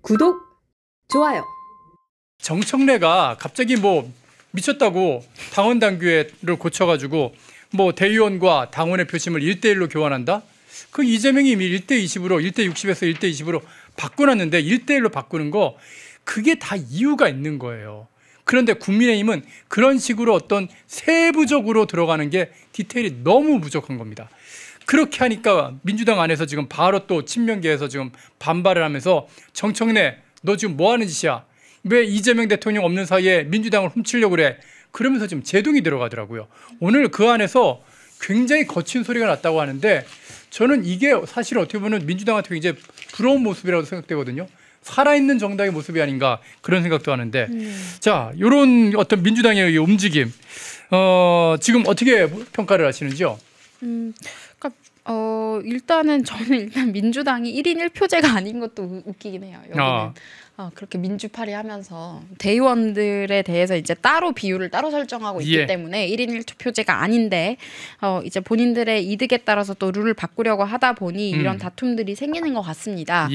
구독, 좋아요. 정청래가 갑자기 뭐 미쳤다고 당원 당규를 고쳐가지고 뭐 대의원과 당원의 표심을 1대1로 교환한다? 그 이재명이 이미 1대20으로 1대60에서 1대20으로 바꿔놨는데 1대1로 바꾸는 거 그게 다 이유가 있는 거예요. 그런데 국민의힘은 그런 식으로 어떤 세부적으로 들어가는 게 디테일이 너무 부족한 겁니다. 그렇게 하니까 민주당 안에서 지금 바로 또 친명계에서 지금 반발을 하면서 정청래 너 지금 뭐 하는 짓이야? 왜 이재명 대통령 없는 사이에 민주당을 훔치려고 그래? 그러면서 지금 제동이 들어가더라고요. 오늘 그 안에서 굉장히 거친 소리가 났다고 하는데 저는 이게 사실 어떻게 보면 민주당한테 굉장히 부러운 모습이라고 생각되거든요. 살아있는 정당의 모습이 아닌가 그런 생각도 하는데 자, 이런 어떤 민주당의 움직임 지금 어떻게 평가를 하시는지요? 일단은 저는 일단 민주당이 1인 1표제가 아닌 것도 웃기긴 해요. 여기는 그렇게 민주파리 하면서 대의원들에 대해서 이제 따로 비율을 따로 설정하고 있기 때문에 1인 1표제가 아닌데 이제 본인들의 이득에 따라서 또 룰을 바꾸려고 하다 보니 이런 다툼들이 생기는 것 같습니다.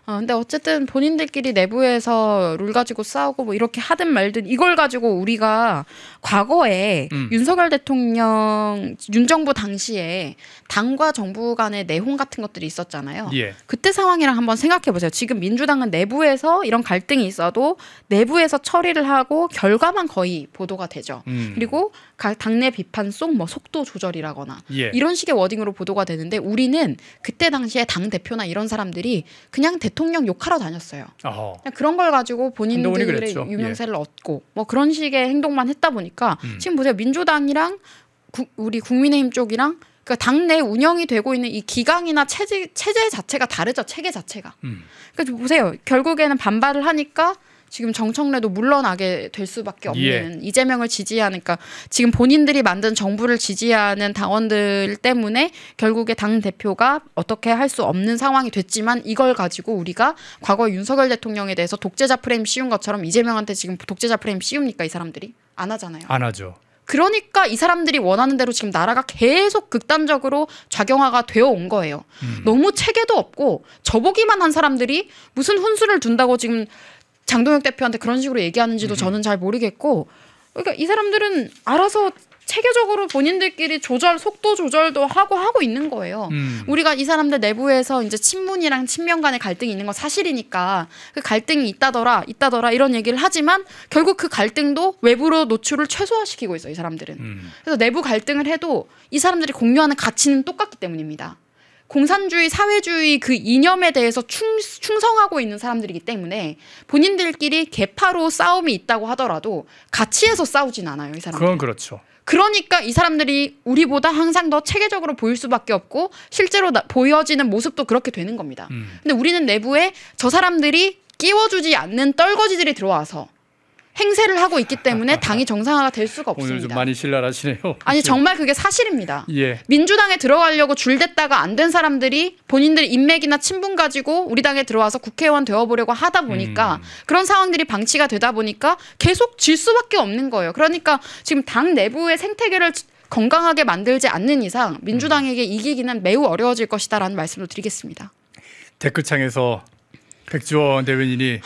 근데 어쨌든 본인들끼리 내부에서 룰 가지고 싸우고 뭐 이렇게 하든 말든 이걸 가지고 우리가 과거에 윤석열 대통령 윤정부 당시에 당과 정부 간의 내홍 같은 것들이 있었잖아요. 그때 상황이랑 한번 생각해 보세요. 지금 민주당은 내부에서 이런 갈등이 있어도 내부에서 처리를 하고 결과만 거의 보도가 되죠. 그리고 당내 비판송 뭐 속도 조절이라거나 이런 식의 워딩으로 보도가 되는데 우리는 그때 당시에 당 대표나 이런 사람들이 그냥 대통령 욕하러 다녔어요. 그냥 그런 걸 가지고 본인들의 유명세를 얻고 뭐 그런 식의 행동만 했다 보니까 지금 보세요. 민주당이랑 우리 국민의힘 쪽이랑 그러니까 당내 운영이 되고 있는 이 기강이나 체제 자체가 다르죠. 체계 자체가. 그러니까 보세요. 결국에는 반발을 하니까 지금 정청래도 물러나게 될 수밖에 없는 이재명을 지지하니까 지금 본인들이 만든 정부를 지지하는 당원들 때문에 결국에 당 대표가 어떻게 할 수 없는 상황이 됐지만 이걸 가지고 우리가 과거 윤석열 대통령에 대해서 독재자 프레임 씌운 것처럼 이재명한테 지금 독재자 프레임 씌웁니까? 이 사람들이? 안 하잖아요. 안 하죠. 그러니까 이 사람들이 원하는 대로 지금 나라가 계속 극단적으로 작용화가 되어 온 거예요. 너무 체계도 없고 저보기만 한 사람들이 무슨 훈수를 둔다고 지금 장동혁 대표한테 그런 식으로 얘기하는지도 저는 잘 모르겠고 그러니까 이 사람들은 알아서 체계적으로 본인들끼리 속도 조절도 하고 있는 거예요. 우리가 이 사람들 내부에서 이제 친문이랑 친명 간의 갈등이 있는 건 사실이니까 그 갈등이 있다더라 이런 얘기를 하지만 결국 그 갈등도 외부로 노출을 최소화시키고 있어요. 이 사람들은. 그래서 내부 갈등을 해도 이 사람들이 공유하는 가치는 똑같기 때문입니다. 공산주의, 사회주의 그 이념에 대해서 충성하고 있는 사람들이기 때문에 본인들끼리 계파로 싸움이 있다고 하더라도 가치에서 싸우진 않아요. 이 사람들. 그건 그렇죠. 그러니까 이 사람들이 우리보다 항상 더 체계적으로 보일 수밖에 없고 실제로 보여지는 모습도 그렇게 되는 겁니다. 근데 우리는 내부에 저 사람들이 끼워주지 않는 떨거지들이 들어와서 행세를 하고 있기 때문에 당이 정상화가 될 수가 없습니다. 오늘 좀 많이 신랄하시네요. 아니 정말 그게 사실입니다. 예. 민주당에 들어가려고 줄댔다가 안 된 사람들이 본인들 인맥이나 친분 가지고 우리 당에 들어와서 국회의원 되어보려고 하다 보니까 그런 상황들이 방치가 되다 보니까 계속 질 수밖에 없는 거예요. 그러니까 지금 당 내부의 생태계를 건강하게 만들지 않는 이상 민주당에게 이기기는 매우 어려워질 것이다라는 말씀을 드리겠습니다. 댓글창에서 백지원 대변인이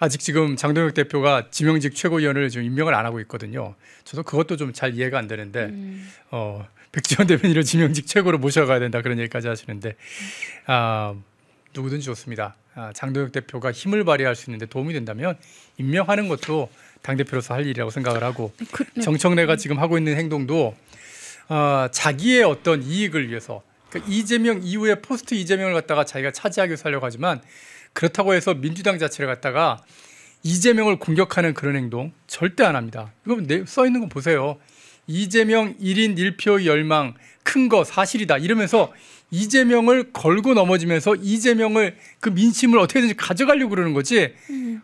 아직 지금 장동혁 대표가 지명직 최고위원을 지금 임명을 안 하고 있거든요. 저도 그것도 좀 잘 이해가 안 되는데 백지원 대변인을 지명직 최고로 모셔가야 된다 그런 얘기까지 하시는데 누구든지 좋습니다. 장동혁 대표가 힘을 발휘할 수 있는데 도움이 된다면 임명하는 것도 당대표로서 할 일이라고 생각을 하고 정청래가 지금 하고 있는 행동도 자기의 어떤 이익을 위해서 그러니까 이재명 이후에 포스트 이재명을 갖다가 자기가 차지하기 위해서 하려고 하지만 그렇다고 해서 민주당 자체를 갖다가 이재명을 공격하는 그런 행동 절대 안 합니다. 이거 써 있는 거 보세요. 이재명 1인 1표 열망 큰 거 사실이다 이러면서 이재명을 걸고 넘어지면서 이재명을 그 민심을 어떻게든지 가져가려고 그러는 거지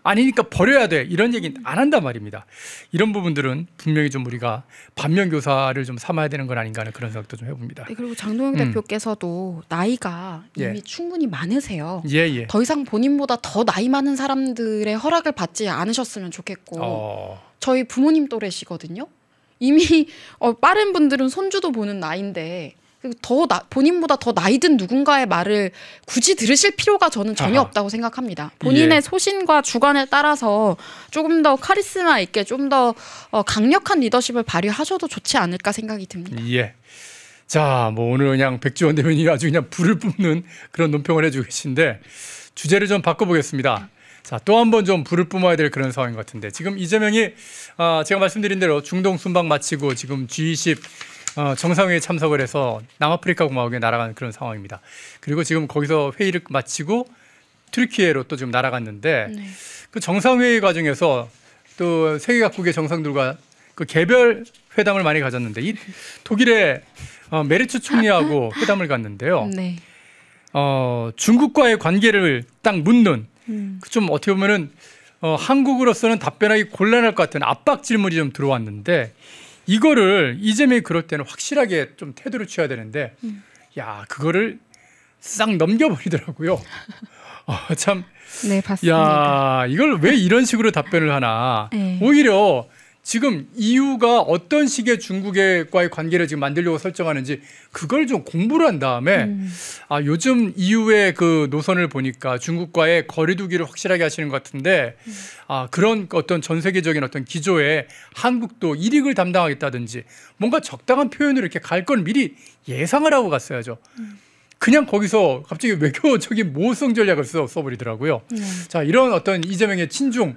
아니니까 버려야 돼 이런 얘기는 안 한단 말입니다. 이런 부분들은 분명히 좀 우리가 반면교사를 좀 삼아야 되는 건 아닌가 하는 그런 생각도 좀 해봅니다. 네, 그리고 장동혁 대표께서도 나이가 이미 충분히 많으세요. 예. 더 이상 본인보다 더 나이 많은 사람들의 허락을 받지 않으셨으면 좋겠고 저희 부모님 또래시거든요. 이미 빠른 분들은 손주도 보는 나이인데 본인보다 더 나이 든 누군가의 말을 굳이 들으실 필요가 저는 전혀 없다고 생각합니다. 본인의 소신과 주관에 따라서 조금 더 카리스마 있게 좀 더 강력한 리더십을 발휘하셔도 좋지 않을까 생각이 듭니다. 예. 자, 뭐 오늘 그냥 백지원 대변인이 아주 그냥 불을 뿜는 그런 논평을 해주고 계신데 주제를 좀 바꿔보겠습니다. 자, 또 한 번 좀 불을 뿜어야 될 그런 상황인 것 같은데 지금 이재명이 제가 말씀드린 대로 중동 순방 마치고 지금 G20 정상회의에 참석을 해서 남아프리카 공화국에 날아가는 그런 상황입니다. 그리고 지금 거기서 회의를 마치고 튀르키예로 또 지금 날아갔는데 네. 그 정상회의 과정에서 또 세계 각국의 정상들과 그 개별 회담을 많이 가졌는데 이 독일의 메르츠 총리하고 회담을 갔는데요. 네. 중국과의 관계를 딱 묻는 좀 어떻게 보면은 한국으로서는 답변하기 곤란할 것 같은 압박 질문이 좀 들어왔는데 이거를 이재명이 그럴 때는 확실하게 좀 태도를 취해야 되는데 야 그거를 싹 넘겨버리더라고요. 참. 네, 봤습니다. 야 이걸 왜 이런 식으로 답변을 하나. 네. 오히려 지금 EU가 어떤 식의 중국과의 관계를 지금 만들려고 설정하는지 그걸 좀 공부를 한 다음에 요즘 EU의 그 노선을 보니까 중국과의 거리두기를 확실하게 하시는 것 같은데 그런 어떤 전 세계적인 어떤 기조에 한국도 일익을 담당하겠다든지 뭔가 적당한 표현으로 이렇게 갈 건 미리 예상을 하고 갔어야죠. 그냥 거기서 갑자기 외교적인 모성 전략을 써버리더라고요. 자, 이런 어떤 이재명의 친중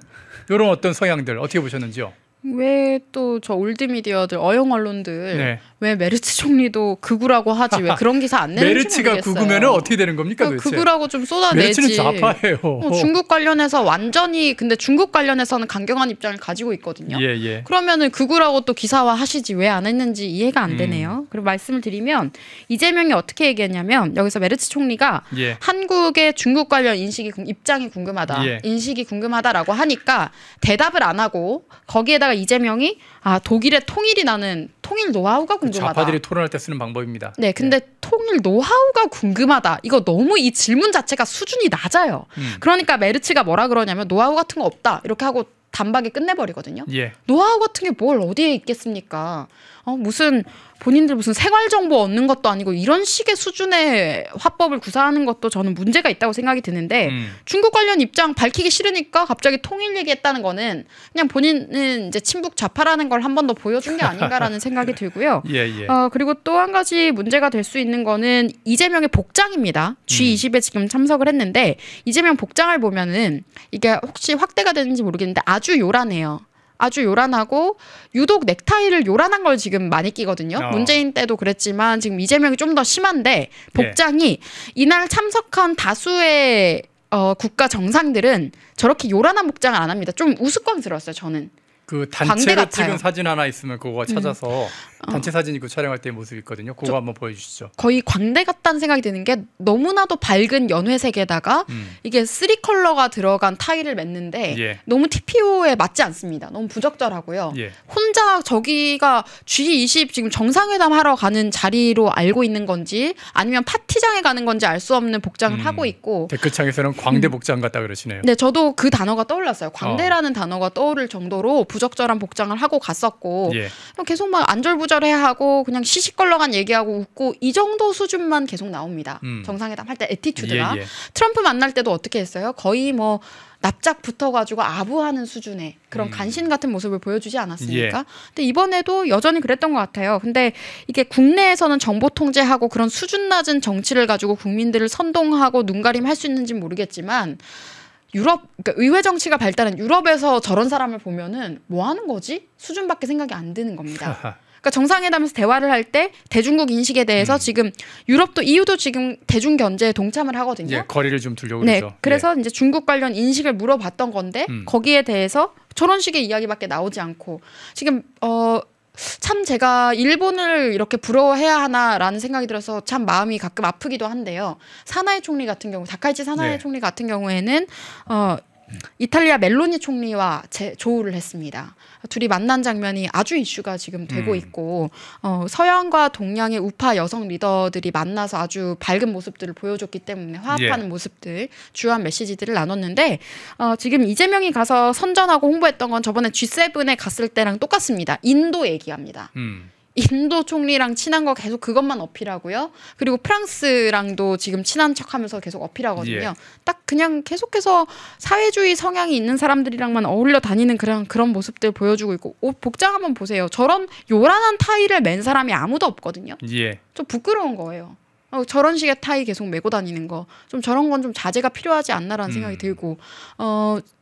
이런 어떤 성향들 어떻게 보셨는지요? 왜 또 저 올드미디어들 어용 언론들 네. 왜 메르츠 총리도 극우라고 하지 왜 그런 기사 안 내는지 메르츠가 모르겠어요. 극우면 어떻게 되는 겁니까 도대체? 극우라고 좀 쏟아내지. 메르츠는 좌파예요. 중국 관련해서 완전히 근데 중국 관련해서는 강경한 입장을 가지고 있거든요. 예. 그러면은 극우라고 또 기사화 하시지 왜 안 했는지 이해가 안 되네요. 그리고 말씀을 드리면 이재명이 어떻게 얘기했냐면 여기서 메르츠 총리가 한국의 중국 관련 입장이 궁금하다. 인식이 궁금하다라고 하니까 대답을 안 하고 거기에다가 이재명이 독일의 통일이 나는 통일 노하우가 궁금하다. 좌파들이 토론할 때 쓰는 방법입니다. 네, 근데 통일 노하우가 궁금하다. 이거 너무 이 질문 자체가 수준이 낮아요. 그러니까 메르츠가 뭐라 그러냐면 노하우 같은 거 없다. 이렇게 하고 단박에 끝내버리거든요. 노하우 같은 게 뭘 어디에 있겠습니까? 무슨 본인들 무슨 생활 정보 얻는 것도 아니고 이런 식의 수준의 화법을 구사하는 것도 저는 문제가 있다고 생각이 드는데 중국 관련 입장 밝히기 싫으니까 갑자기 통일 얘기했다는 거는 그냥 본인은 이제 친북 좌파라는 걸 한 번 더 보여준 게 아닌가라는 생각이 들고요. 그리고 또 한 가지 문제가 될 수 있는 거는 이재명의 복장입니다. G20에 지금 참석을 했는데 이재명 복장을 보면은 이게 혹시 확대가 되는지 모르겠는데 아주 요란해요. 아주 요란하고 유독 넥타이를 요란한 걸 지금 많이 끼거든요. 문재인 때도 그랬지만 지금 이재명이 좀 더 심한데 복장이 이날 참석한 다수의 국가 정상들은 저렇게 요란한 복장을 안 합니다. 좀 우스꽝스러웠어요. 저는. 그 단체로 찍은 사진 하나 있으면 그거 찾아서 단체 사진 입고 촬영할 때의 모습이 있거든요. 그거 한번 보여주시죠. 거의 광대 같다는 생각이 드는 게 너무나도 밝은 연회색에다가 이게 3컬러가 들어간 타이를 맸는데 너무 TPO에 맞지 않습니다. 너무 부적절하고요. 혼자 저기가 G20 지금 정상회담 하러 가는 자리로 알고 있는 건지 아니면 파티장에 가는 건지 알 수 없는 복장을 하고 있고 댓글창에서는 광대 복장 같다 그러시네요. 네, 저도 그 단어가 떠올랐어요. 광대라는 단어가 떠오를 정도로 부적절한 복장을 하고 갔었고 계속 막 안절부절해하고 그냥 시시껄렁한 얘기하고 웃고 이 정도 수준만 계속 나옵니다. 정상회담 할 때 애티튜드가. 트럼프 만날 때도 어떻게 했어요? 거의 뭐 납작 붙어가지고 아부하는 수준의 그런 간신 같은 모습을 보여주지 않았습니까? 근데 이번에도 여전히 그랬던 것 같아요. 근데 이게 국내에서는 정보 통제하고 그런 수준 낮은 정치를 가지고 국민들을 선동하고 눈가림할 수 있는지 모르겠지만 유럽, 그러니까 의회 정치가 발달한 유럽에서 저런 사람을 보면은 뭐 하는 거지? 수준밖에 생각이 안 드는 겁니다. 그러니까 정상회담에서 대화를 할 때 대중국 인식에 대해서 지금 유럽도 EU도 지금 대중 견제에 동참을 하거든요. 거리를 좀 두려고 네, 그러죠. 그래서 이제 중국 관련 인식을 물어봤던 건데 거기에 대해서 저런 식의 이야기밖에 나오지 않고 지금 참 제가 일본을 이렇게 부러워해야 하나라는 생각이 들어서 참 마음이 가끔 아프기도 한데요. 사나이 총리 같은 경우, 다카이치 사나이 총리 같은 경우에는 이탈리아 멜로니 총리와 조우를 했습니다. 둘이 만난 장면이 아주 이슈가 지금 되고 있고 서양과 동양의 우파 여성 리더들이 만나서 아주 밝은 모습들을 보여줬기 때문에 화합하는 모습들, 주요한 메시지들을 나눴는데 지금 이재명이 가서 선전하고 홍보했던 건 저번에 G7에 갔을 때랑 똑같습니다. 인도 얘기합니다. 인도 총리랑 친한 거 계속 그것만 어필하고요. 그리고 프랑스랑도 지금 친한 척하면서 계속 어필하거든요. 예. 딱 그냥 계속해서 사회주의 성향이 있는 사람들이랑만 어울려 다니는 그런 모습들 보여주고 있고 옷 복장 한번 보세요. 저런 요란한 타이를 맨 사람이 아무도 없거든요. 예. 좀 부끄러운 거예요. 저런 식의 타이 계속 메고 다니는 거 좀 저런 건 좀 자제가 필요하지 않나라는 생각이 들고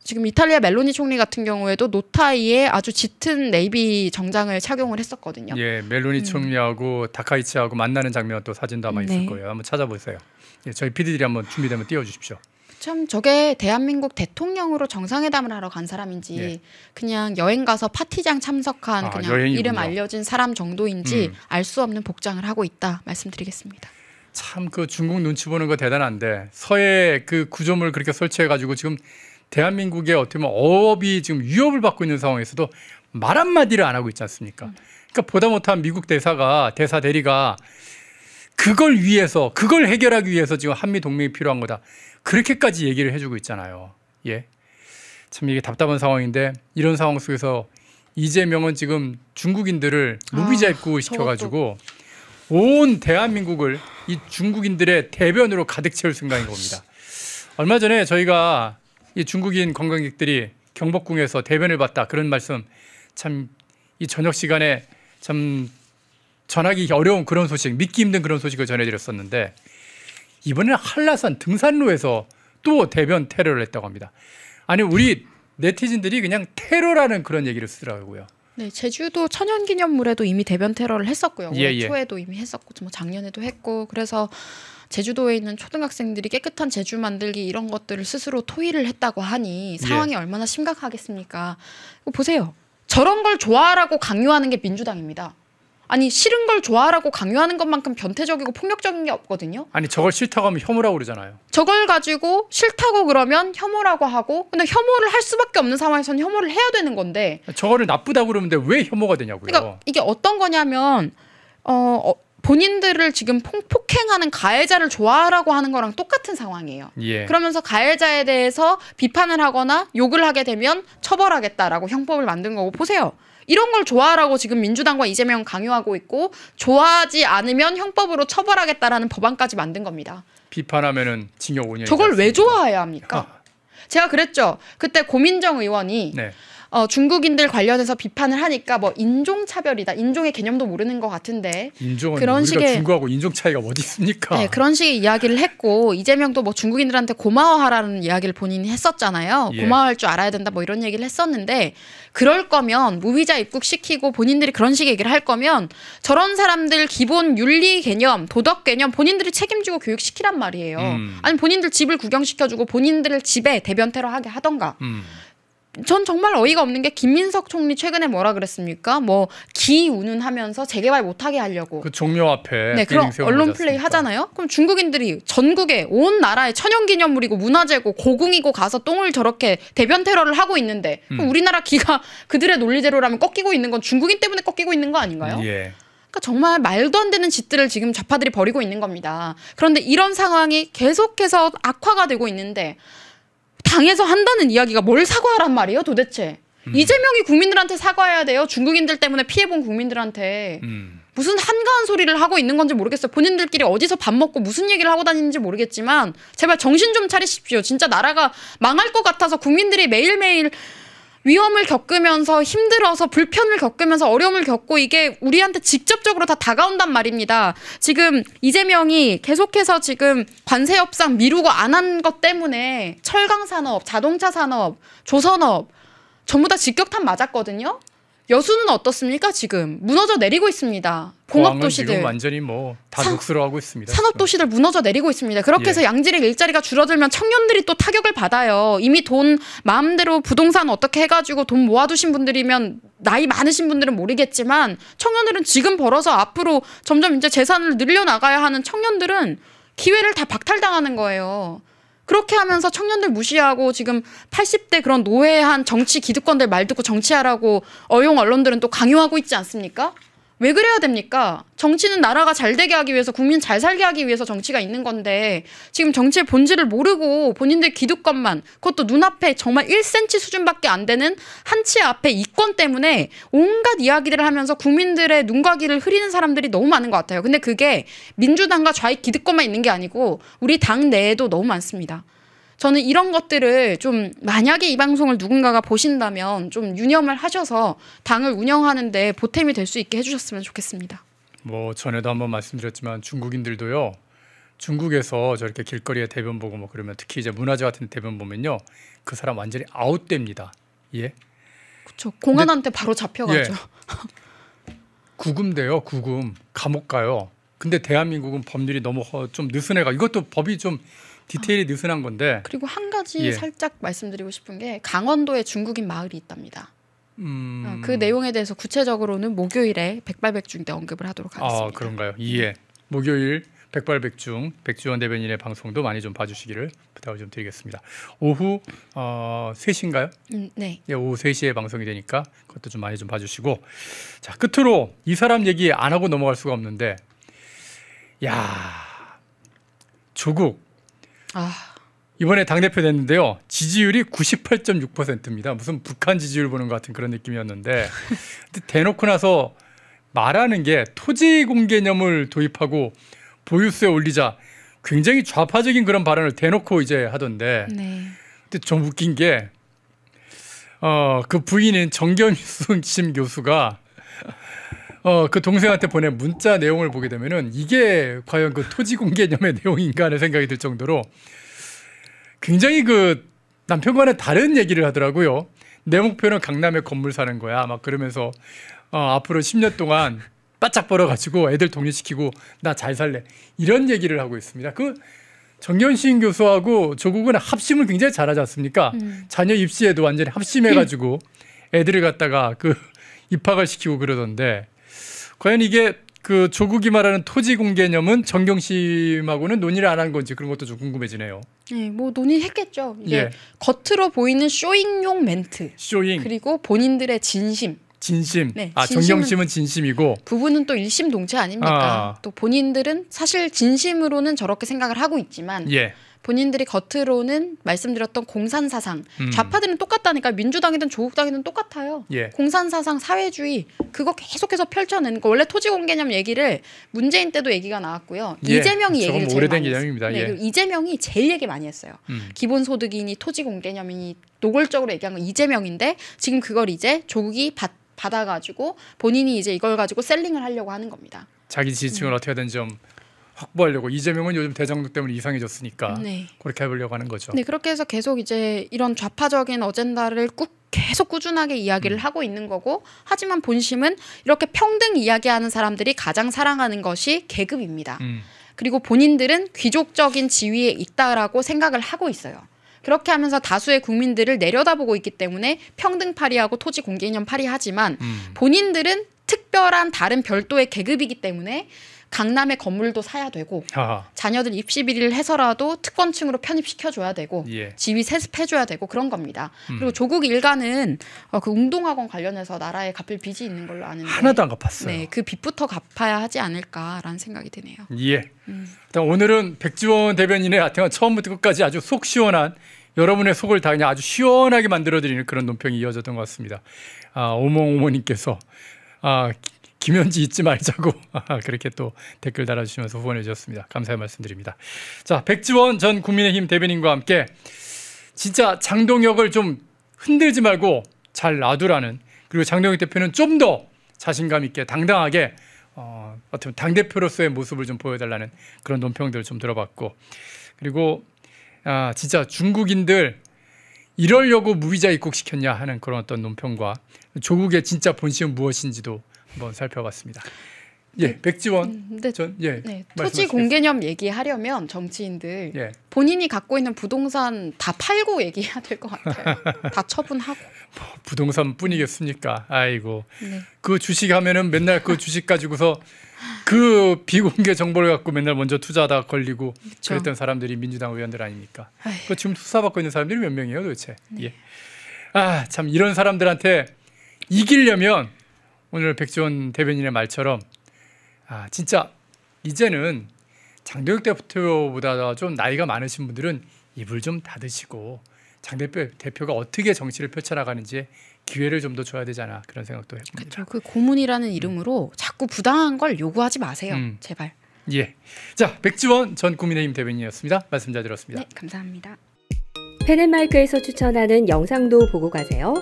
지금 이탈리아 멜로니 총리 같은 경우에도 노타이에 아주 짙은 네이비 정장을 착용을 했었거든요. 예, 멜로니 총리하고 다카이치하고 만나는 장면 또 사진도 아마 있을 네. 거예요. 한번 찾아보세요. 예, 저희 PD들이 한번 준비되면 띄워주십시오. 참 저게 대한민국 대통령으로 정상회담을 하러 간 사람인지 예. 그냥 여행 가서 파티장 참석한 그냥 여행이군요. 이름 알려진 사람 정도인지 알 수 없는 복장을 하고 있다 말씀드리겠습니다. 참 그 중국 눈치 보는 거 대단한데 서해 그 구조물 그렇게 설치해 가지고 지금 대한민국의 어떻게 보면 어업이 지금 위협을 받고 있는 상황에서도 말 한마디를 안 하고 있지 않습니까? 그러니까 보다 못한 미국 대사 대리가 그걸 위해서 그걸 해결하기 위해서 지금 한미 동맹이 필요한 거다. 그렇게까지 얘기를 해주고 있잖아요. 예, 참 이게 답답한 상황인데 이런 상황 속에서 이재명은 지금 중국인들을 무비자 입고 시켜가지고 온 대한민국을 이 중국인들의 대변으로 가득 채울 생각인 겁니다. 얼마 전에 저희가 이 중국인 관광객들이 경복궁에서 대변을 봤다 그런 말씀 참 이 저녁 시간에 참 전하기 어려운 그런 소식, 믿기 힘든 그런 소식을 전해드렸었는데 이번에는 한라산 등산로에서 또 대변 테러를 했다고 합니다. 아니 우리 네티즌들이 그냥 테러라는 그런 얘기를 쓰더라고요. 네, 제주도 천연기념물에도 이미 대변 테러를 했었고요. 예, 올해 초에도 이미 했었고, 뭐 작년에도 했고, 그래서 제주도에 있는 초등학생들이 깨끗한 제주 만들기 이런 것들을 스스로 토의를 했다고 하니 상황이 얼마나 심각하겠습니까? 이거 보세요. 저런 걸 좋아하라고 강요하는 게 민주당입니다. 아니 싫은 걸 좋아하라고 강요하는 것만큼 변태적이고 폭력적인 게 없거든요. 아니 저걸 싫다고 하면 혐오라고 그러잖아요. 저걸 가지고 싫다고 그러면 혐오라고 하고 근데 혐오를 할 수밖에 없는 상황에서는 혐오를 해야 되는 건데 저거를 나쁘다고 그러는데 왜 혐오가 되냐고요. 그러니까 이게 어떤 거냐면 본인들을 지금 폭행하는 가해자를 좋아하라고 하는 거랑 똑같은 상황이에요. 예. 그러면서 가해자에 대해서 비판을 하거나 욕을 하게 되면 처벌하겠다라고 형법을 만든 거고 보세요. 이런 걸 좋아하라고 지금 민주당과 이재명 강요하고 있고 좋아하지 않으면 형법으로 처벌하겠다라는 법안까지 만든 겁니다. 비판하면은 징역 5년. 저걸 왜 좋아해야 합니까? 제가 그랬죠. 그때 고민정 의원이 네. 중국인들 관련해서 비판을 하니까 뭐 인종차별이다. 인종의 개념도 모르는 것 같은데. 인종은 그런 우리가 식의 중국하고 인종 차이가 어디 있습니까? 네, 그런 식의 이야기를 했고 이재명도 뭐 중국인들한테 고마워하라는 이야기를 본인이 했었잖아요. 예. 고마워할 줄 알아야 된다 뭐 이런 얘기를 했었는데 그럴 거면 무비자 입국시키고 본인들이 그런 식의 얘기를 할 거면 저런 사람들 기본 윤리 개념, 도덕 개념 본인들이 책임지고 교육시키란 말이에요. 아니 본인들 집을 구경시켜주고 본인들 집에 대변 테러 하게 하던가. 전 정말 어이가 없는 게 김민석 총리 최근에 뭐라 그랬습니까? 뭐 기운운하면서 재개발 못하게 하려고. 그 종묘 앞에 네, 그런 언론 플레이 하잖아요. 그럼 중국인들이 전국에 온 나라의 천연기념물이고 문화재고 고궁이고 가서 똥을 저렇게 대변 테러를 하고 있는데 그럼 우리나라 기가 그들의 논리대로라면 꺾이고 있는 건 중국인 때문에 꺾이고 있는 거 아닌가요? 예. 그러니까 정말 말도 안 되는 짓들을 지금 좌파들이 벌이고 있는 겁니다. 그런데 이런 상황이 계속해서 악화가 되고 있는데 당에서 한다는 이야기가 뭘 사과하란 말이에요 도대체. 이재명이 국민들한테 사과해야 돼요. 중국인들 때문에 피해본 국민들한테. 무슨 한가한 소리를 하고 있는 건지 모르겠어요. 본인들끼리 어디서 밥 먹고 무슨 얘기를 하고 다니는지 모르겠지만 제발 정신 좀 차리십시오. 진짜 나라가 망할 것 같아서 국민들이 매일매일 위험을 겪으면서 힘들어서 불편을 겪으면서 어려움을 겪고 이게 우리한테 직접적으로 다 다가온단 말입니다. 지금 이재명이 계속해서 지금 관세 협상 미루고 안 한 것 때문에 철강산업, 자동차 산업, 조선업 전부 다 직격탄 맞았거든요. 여수는 어떻습니까? 지금 무너져 내리고 있습니다. 공업도시들. 지금 완전히 뭐 다 녹슬어가고 있습니다. 산업도시들 무너져 내리고 있습니다. 그렇게 해서 예. 양질의 일자리가 줄어들면 청년들이 또 타격을 받아요. 이미 돈 마음대로 부동산 어떻게 해가지고 돈 모아두신 분들이면 나이 많으신 분들은 모르겠지만 청년들은 지금 벌어서 앞으로 점점 이제 재산을 늘려나가야 하는 청년들은 기회를 다 박탈당하는 거예요. 그렇게 하면서 청년들 무시하고 지금 80대 그런 노회한 정치 기득권들 말 듣고 정치하라고 어용 언론들은 또 강요하고 있지 않습니까? 왜 그래야 됩니까? 정치는 나라가 잘 되게 하기 위해서 국민 잘 살게 하기 위해서 정치가 있는 건데 지금 정치의 본질을 모르고 본인들 기득권만 그것도 눈앞에 정말 1cm 수준밖에 안 되는 한치 앞에 이권 때문에 온갖 이야기들을 하면서 국민들의 눈과 귀를 흐리는 사람들이 너무 많은 것 같아요. 근데 그게 민주당과 좌익 기득권만 있는 게 아니고 우리 당 내에도 너무 많습니다. 저는 이런 것들을 좀 만약에 이 방송을 누군가가 보신다면 좀 유념을 하셔서 당을 운영하는데 보탬이 될 수 있게 해주셨으면 좋겠습니다. 뭐 전에도 한번 말씀드렸지만 중국인들도요. 중국에서 저렇게 길거리에 대변 보고 뭐 그러면 특히 이제 문화재 같은 대변 보면요. 그 사람 완전히 아웃됩니다. 예. 그렇죠. 공안한테 바로 잡혀가죠. 예. 구금돼요. 구금. 감옥 가요. 근데 대한민국은 법률이 너무 좀 느슨해가. 이것도 법이 좀 디테일이 느슨한 건데. 그리고 한 가지 예. 살짝 말씀드리고 싶은 게 강원도에 중국인 마을이 있답니다. 그 내용에 대해서 구체적으로는 목요일에 백발백중 때 언급을 하도록 하겠습니다. 아, 그런가요? 예. 목요일 백발백중 백지원 대변인의 방송도 많이 좀 봐주시기를 부탁을 좀 드리겠습니다. 오후 3시인가요? 네. 예, 오후 3시에 방송이 되니까 그것도 좀 많이 좀 봐주시고. 자, 끝으로 이 사람 얘기 안 하고 넘어갈 수가 없는데, 야, 조국 이번에 당대표 됐는데요. 지지율이 98.6%입니다. 무슨 북한 지지율 보는 것 같은 그런 느낌이었는데 대놓고 나서 말하는 게 토지 공개념을 도입하고 보유세에 올리자 굉장히 좌파적인 그런 발언을 대놓고 이제 하던데 네. 근데 좀 웃긴 게 그 부인인 정겸심 교수가 그 동생한테 보낸 문자 내용을 보게 되면은 이게 과연 그 토지 공개념의 내용인가 하는 생각이 들 정도로 굉장히 그 남편과는 다른 얘기를 하더라고요. 내 목표는 강남에 건물 사는 거야. 막 그러면서 앞으로 10년 동안 바짝 벌어가지고 애들 독립시키고 나 잘 살래. 이런 얘기를 하고 있습니다. 그 정견신 교수하고 조국은 합심을 굉장히 잘하지 않습니까? 자녀 입시에도 완전히 합심해가지고 애들을 갖다가 그 입학을 시키고 그러던데 과연 이게 그 조국이 말하는 토지 공개념은 정경심하고는 논의를 안 한 건지 그런 것도 좀 궁금해지네요. 네, 뭐 논의했겠죠. 이게 예. 겉으로 보이는 쇼잉용 멘트, 쇼잉, 그리고 본인들의 진심. 진심. 네, 정경심은 진심이고 부부는 또 일심동체 아닙니까? 또 본인들은 사실 진심으로는 저렇게 생각을 하고 있지만 예. 본인들이 겉으로는 말씀드렸던 공산사상 좌파들은 똑같다니까 민주당이든 조국당이든 똑같아요. 예. 공산사상 사회주의 그거 계속해서 펼쳐내는 거 원래 토지공개념 얘기를 문재인 때도 얘기가 나왔고요. 예. 이재명이 얘기를 제일 오래된 많이 개념입니다. 했어요. 네, 예. 그리고 이재명이 제일 얘기 많이 했어요. 기본소득이니 토지공개념이니 노골적으로 얘기한 건 이재명인데 지금 그걸 이제 조국이 받아가지고 본인이 이제 이걸 가지고 셀링을 하려고 하는 겁니다. 자기 지지층을 어떻게든 좀 확보하려고 이재명은 요즘 대장동 때문에 이상해졌으니까 네. 그렇게 해보려고 하는 거죠. 네, 그렇게 해서 계속 이제 이런 좌파적인 어젠다를 계속 꾸준하게 이야기를 하고 있는 거고 하지만 본심은 이렇게 평등 이야기하는 사람들이 가장 사랑하는 것이 계급입니다. 그리고 본인들은 귀족적인 지위에 있다라고 생각을 하고 있어요. 그렇게 하면서 다수의 국민들을 내려다보고 있기 때문에 평등 파리하고 토지 공개념 파리하지만 본인들은 특별한 다른 별도의 계급이기 때문에 강남에 건물도 사야 되고 자녀들 입시 비리를 해서라도 특권층으로 편입시켜줘야 되고 예. 지위 세습해줘야 되고 그런 겁니다. 그리고 조국 일가는 그 웅동학원 관련해서 나라에 갚을 빚이 있는 걸로 아는데 하나도 안 갚았어요. 네, 그 빚부터 갚아야 하지 않을까라는 생각이 드네요. 예. 일단 오늘은 백지원 대변인의 하여튼 처음부터 끝까지 아주 속 시원한 여러분의 속을 다 그냥 아주 시원하게 만들어드리는 그런 논평이 이어졌던 것 같습니다. 오모님께서 김현지 잊지 말자고 그렇게 또 댓글 달아주시면서 후원해 주셨습니다. 감사의 말씀드립니다. 자, 백지원 전 국민의힘 대변인과 함께 진짜 장동혁을 좀 흔들지 말고 잘 놔두라는 그리고 장동혁 대표는 좀 더 자신감 있게 당당하게 어떻게 당대표로서의 모습을 좀 보여달라는 그런 논평들을 좀 들어봤고 그리고 진짜 중국인들 이러려고 무비자 입국시켰냐 하는 그런 어떤 논평과 조국의 진짜 본심은 무엇인지도 한번 살펴봤습니다. 예, 백지원 전 네, 토지 공개념 얘기하려면 정치인들 본인이 갖고 있는 부동산 다 팔고 얘기해야 될 것 같아요. 다 처분하고. 부동산뿐이겠습니까? 아이고, 그 주식 하면은 맨날 그 주식 가지고서 그 비공개 정보를 갖고 맨날 먼저 투자하다가 걸리고 그렇죠. 그랬던 사람들이 민주당 의원들 아닙니까? 그 지금 수사받고 있는 사람들이 몇 명이에요 도대체? 네. 예. 참 이런 사람들한테 이기려면 오늘 백지원 대변인의 말처럼 진짜 이제는 장동혁 대표보다 좀 나이가 많으신 분들은 입을 좀 닫으시고 장 대표가 어떻게 정치를 펼쳐나가는지 기회를 좀 더 줘야 되잖아, 그런 생각도 해봅니다. 그렇죠. 그 고문이라는 이름으로 자꾸 부당한 걸 요구하지 마세요. 제발. 예. 자, 백지원 전 국민의힘 대변인이었습니다. 말씀 잘 들었습니다. 네, 감사합니다. 펜앤마이크에서 추천하는 영상도 보고 가세요.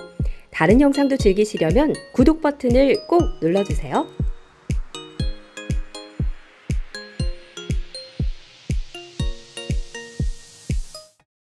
다른 영상도 즐기시려면 구독 버튼을 꼭 눌러주세요.